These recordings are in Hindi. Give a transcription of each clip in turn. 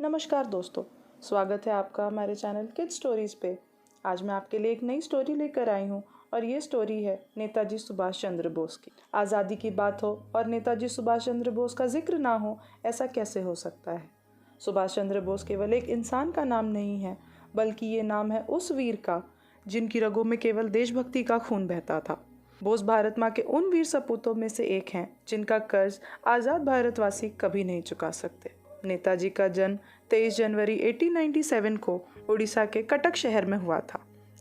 नमस्कार दोस्तों, स्वागत है आपका हमारे चैनल किड्स स्टोरीज पे। आज मैं आपके लिए एक नई स्टोरी लेकर आई हूँ और ये स्टोरी है नेताजी सुभाष चंद्र बोस की। आज़ादी की बात हो और नेताजी सुभाष चंद्र बोस का जिक्र ना हो, ऐसा कैसे हो सकता है। सुभाष चंद्र बोस केवल एक इंसान का नाम नहीं है, बल्कि ये नाम है उस वीर का जिनकी रगों में केवल देशभक्ति का खून बहता था। बोस भारत माँ के उन वीर सपूतों में से एक हैं जिनका कर्ज आज़ाद भारतवासी कभी नहीं चुका सकते। नेताजी का जन्म 23 जनवरी 1897 को उड़ीसा के कटक शहर में हुआ था।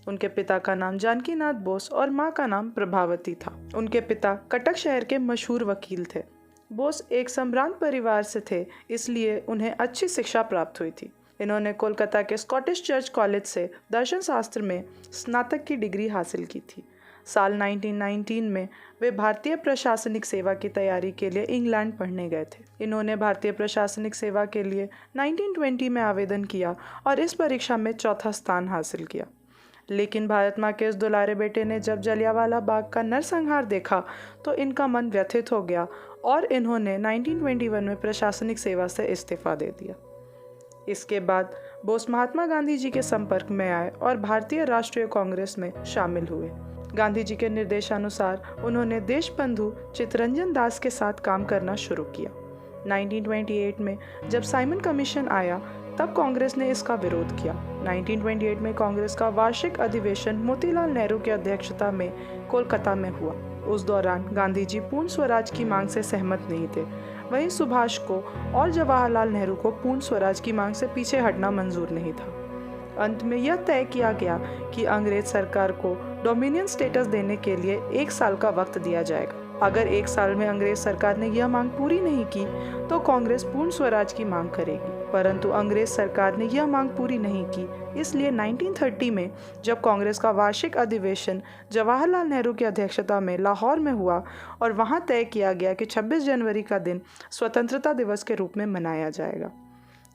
उनके पिता का नाम जानकीनाथ बोस और मां का नाम प्रभावती था। उनके पिता कटक शहर के मशहूर वकील थे। बोस एक संभ्रांत परिवार से थे, इसलिए उन्हें अच्छी शिक्षा प्राप्त हुई थी। इन्होंने कोलकाता के स्कॉटिश चर्च कॉलेज से दर्शन शास्त्र में स्नातक की डिग्री हासिल की थी। साल 1919 में वे भारतीय प्रशासनिक सेवा की तैयारी के लिए इंग्लैंड पढ़ने गए थे। इन्होंने भारतीय प्रशासनिक सेवा के लिए 1920 में आवेदन किया और इस परीक्षा में चौथा स्थान हासिल किया। लेकिन भारत माँ के इस दुलारे बेटे ने जब जलियांवाला बाग का नरसंहार देखा तो इनका मन व्यथित हो गया और इन्होंने 1921 में प्रशासनिक सेवा से इस्तीफा दे दिया। इसके बाद बोस महात्मा गांधी जी के संपर्क में आए और भारतीय राष्ट्रीय कांग्रेस में शामिल हुए। गांधी जी के निर्देशानुसार उन्होंने देशबंधु चित्तरंजन दास के साथ काम करना शुरू किया। 1928 में जब साइमन कमीशन आया तब कांग्रेस ने इसका विरोध किया। 1928 में कांग्रेस का वार्षिक अधिवेशन मोतीलाल नेहरू की अध्यक्षता में कोलकाता में हुआ। उस दौरान गांधी जी पूर्ण स्वराज की मांग से सहमत नहीं थे। वहीं सुभाष को और जवाहरलाल नेहरू को पूर्ण स्वराज की मांग से पीछे हटना मंजूर नहीं था। अंत में यह तय किया गया कि अंग्रेज सरकार को डोमिनियन स्टेटस देने के लिए 1 साल का वक्त दिया जाएगा। अगर 1 साल में अंग्रेज सरकार ने यह मांग पूरी नहीं की तो कांग्रेस पूर्ण स्वराज की मांग करेगी। परंतु अंग्रेज सरकार ने यह मांग पूरी नहीं की, इसलिए 1930 में जब कांग्रेस का वार्षिक अधिवेशन जवाहरलाल नेहरू की अध्यक्षता में लाहौर में हुआ और वहां तय किया गया कि 26 जनवरी का दिन स्वतंत्रता दिवस के रूप में मनाया जाएगा।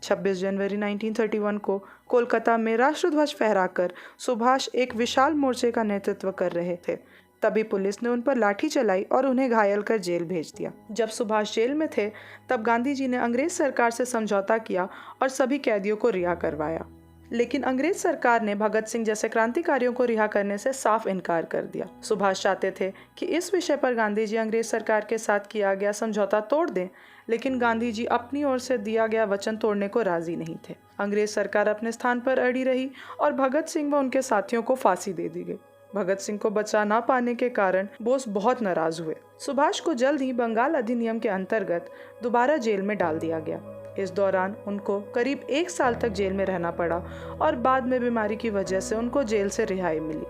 26 जनवरी 1931 को कोलकाता में राष्ट्रध्वज फहराकर सुभाष एक विशाल मोर्चे का नेतृत्व कर रहे थे। तभी पुलिस ने उन पर लाठी चलाई और उन्हें घायल कर जेल भेज दिया। जब सुभाष जेल में थे तब गांधी जी ने अंग्रेज सरकार से समझौता किया और सभी कैदियों को रिहा करवाया। लेकिन अंग्रेज सरकार ने भगत सिंह जैसे क्रांतिकारियों को रिहा करने से साफ इनकार कर दिया। सुभाष चाहते थे कि इस विषय पर गांधी जी अंग्रेज सरकार के साथ किया गया समझौता तोड़ दें, लेकिन गांधी जी अपनी ओर से दिया गया वचन तोड़ने को राजी नहीं थे। अंग्रेज सरकार अपने स्थान पर अड़ी रही और भगत सिंह व उनके साथियों को फांसी दे दी गई। भगत सिंह को बचा ना पाने के कारण बोस बहुत नाराज हुए। सुभाष को जल्द ही बंगाल अधिनियम के अंतर्गत दोबारा जेल में डाल दिया गया। इस दौरान उनको करीब 1 साल तक जेल में रहना पड़ा और बाद में बीमारी की वजह से उनको जेल से रिहाई मिली।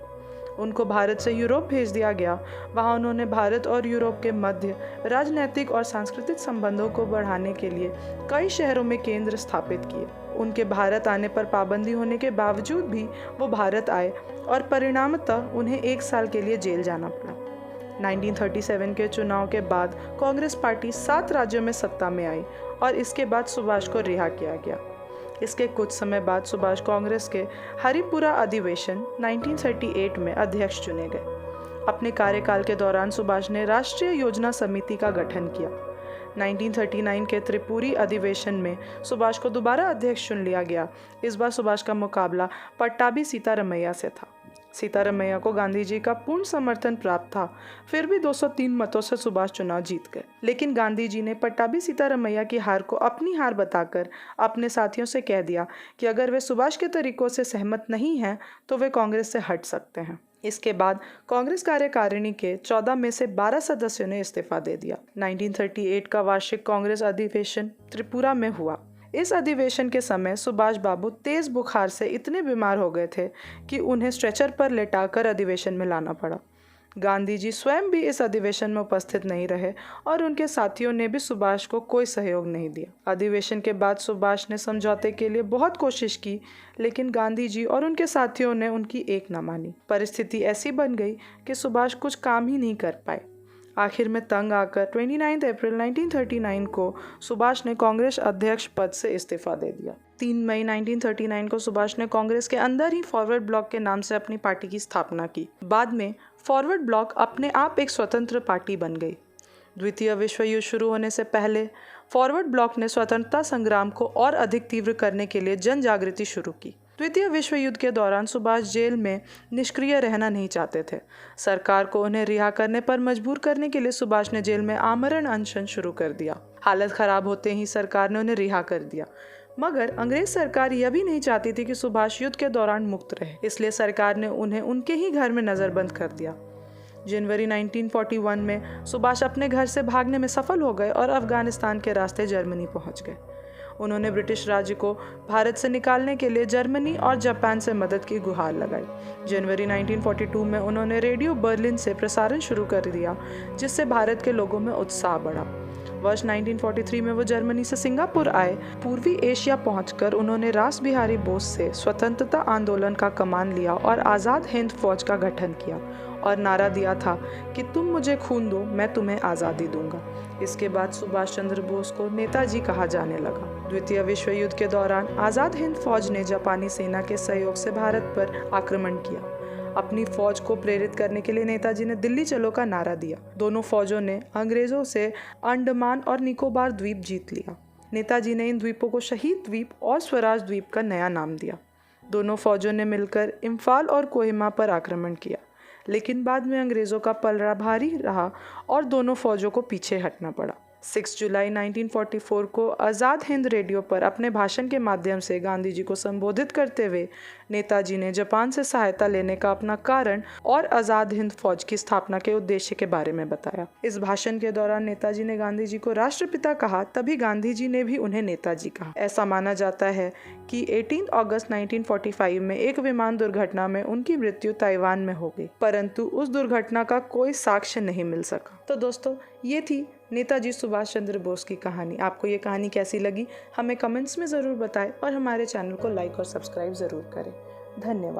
उनको भारत से यूरोप भेज दिया गया। वहां उन्होंने भारत और यूरोप के मध्य राजनीतिक और सांस्कृतिक संबंधों को बढ़ाने के लिए कई शहरों में केंद्र स्थापित किए। उनके भारत आने पर पाबंदी होने के बावजूद भी वो भारत आए और परिणामतः उन्हें 1 साल के लिए जेल जाना पड़ा। 1937 के चुनाव के बाद कांग्रेस पार्टी 7 राज्यों में सत्ता में आई और इसके बाद सुभाष को रिहा किया गया। इसके कुछ समय बाद सुभाष कांग्रेस के हरिपुरा अधिवेशन 1938 में अध्यक्ष चुने गए। अपने कार्यकाल के दौरान सुभाष ने राष्ट्रीय योजना समिति का गठन किया। 1939 के त्रिपुरी अधिवेशन में सुभाष को दोबारा अध्यक्ष चुन लिया गया। इस बार सुभाष का मुकाबला पट्टाभी सीतारमैया से था। सीतारमैया को गांधी जी का पूर्ण समर्थन प्राप्त था, फिर भी 203 मतों से सुभाष चुनाव जीत गए। लेकिन गांधी जी ने पट्टाभी सीतारमैया की हार को अपनी हार बताकर अपने साथियों से कह दिया कि अगर वे सुभाष के तरीकों से सहमत नहीं हैं तो वे कांग्रेस से हट सकते हैं। इसके बाद कांग्रेस कार्यकारिणी के 14 में से 12 सदस्यों ने इस्तीफा दे दिया। 1938 का वार्षिक कांग्रेस अधिवेशन त्रिपुरा में हुआ। इस अधिवेशन के समय सुभाष बाबू तेज बुखार से इतने बीमार हो गए थे कि उन्हें स्ट्रेचर पर लेटाकर अधिवेशन में लाना पड़ा। गांधी जी स्वयं भी इस अधिवेशन में उपस्थित नहीं रहे और उनके साथियों ने भी सुभाष को कोई सहयोग नहीं दिया। अधिवेशन के बाद सुभाष ने समझौते के लिए बहुत कोशिश की, लेकिन गांधी जी और उनके साथियों ने उनकी एक न मानी। परिस्थिति ऐसी बन गई कि सुभाष कुछ काम ही नहीं कर पाए। आखिर में तंग आकर 29 अप्रैल 1939 को सुभाष ने कांग्रेस अध्यक्ष पद से इस्तीफा दे दिया। 3 मई 1939 को सुभाष ने कांग्रेस के अंदर ही फॉरवर्ड ब्लॉक के नाम से अपनी पार्टी की स्थापना की। बाद में फॉरवर्ड ब्लॉक अपने आप एक स्वतंत्र पार्टी बन गई। द्वितीय विश्व युद्ध शुरू होने से पहले फॉरवर्ड ब्लॉक ने स्वतंत्रता संग्राम को और अधिक तीव्र करने के लिए जन जागृति शुरू की। द्वितीय विश्व युद्ध के दौरान सुभाष जेल में निष्क्रिय रहना नहीं चाहते थे। सरकार को उन्हें रिहा करने पर मजबूर करने के लिए सुभाष ने जेल में आमरण अनशन शुरू कर दिया। हालत खराब होते ही सरकार ने उन्हें रिहा कर दिया, मगर अंग्रेज सरकार यह भी नहीं चाहती थी कि सुभाष युद्ध के दौरान मुक्त रहे, इसलिए सरकार ने उन्हें उनके ही घर में नजरबंद कर दिया। जनवरी 1941 में सुभाष अपने घर से भागने में सफल हो गए और अफगानिस्तान के रास्ते जर्मनी पहुंच गए। उन्होंने ब्रिटिश राज्य को भारत से निकालने के लिए जर्मनी और जापान से मदद की गुहार लगाई। जनवरी 1942 में उन्होंने रेडियो बर्लिन से प्रसारण शुरू कर दिया, जिससे भारत के लोगों में उत्साह बढ़ा। वर्ष 1943 में वो जर्मनी से सिंगापुर आए। पूर्वी एशिया पहुंचकर उन्होंने रास बिहारी बोस से स्वतंत्रता आंदोलन का कमान लिया और आज़ाद हिंद फौज का गठन किया और नारा दिया था कि तुम मुझे खून दो, मैं तुम्हें आज़ादी दूंगा। इसके बाद सुभाष चंद्र बोस को नेताजी कहा जाने लगा। द्वितीय विश्व युद्ध के दौरान आज़ाद हिंद फौज ने जापानी सेना के सहयोग से भारत पर आक्रमण किया। अपनी फौज को प्रेरित करने के लिए नेताजी ने दिल्ली चलो का नारा दिया। दोनों फौजों ने अंग्रेजों से अंडमान और निकोबार द्वीप जीत लिया। नेताजी ने इन द्वीपों को शहीद द्वीप और स्वराज द्वीप का नया नाम दिया। दोनों फौजों ने मिलकर इम्फाल और कोहिमा पर आक्रमण किया, लेकिन बाद में अंग्रेजों का पलड़ा भारी रहा और दोनों फौजों को पीछे हटना पड़ा। 6 जुलाई 1944 को आज़ाद हिंद रेडियो पर अपने भाषण के माध्यम से गांधी जी को संबोधित करते हुए नेताजी ने जापान से सहायता लेने का अपना कारण और आज़ाद हिंद फौज की स्थापना के उद्देश्य के बारे में बताया। इस भाषण के दौरान नेताजी ने गांधी जी को राष्ट्रपिता कहा, तभी गांधी जी ने भी उन्हें नेताजी कहा। ऐसा माना जाता है कि 18 अगस्त 1945 में एक विमान दुर्घटना में उनकी मृत्यु ताइवान में हो गई, परंतु उस दुर्घटना का कोई साक्ष्य नहीं मिल सका। तो दोस्तों, ये थी नेताजी सुभाष चंद्र बोस की कहानी। आपको ये कहानी कैसी लगी हमें कमेंट्स में ज़रूर बताएं और हमारे चैनल को लाइक और सब्सक्राइब ज़रूर करें। धन्यवाद।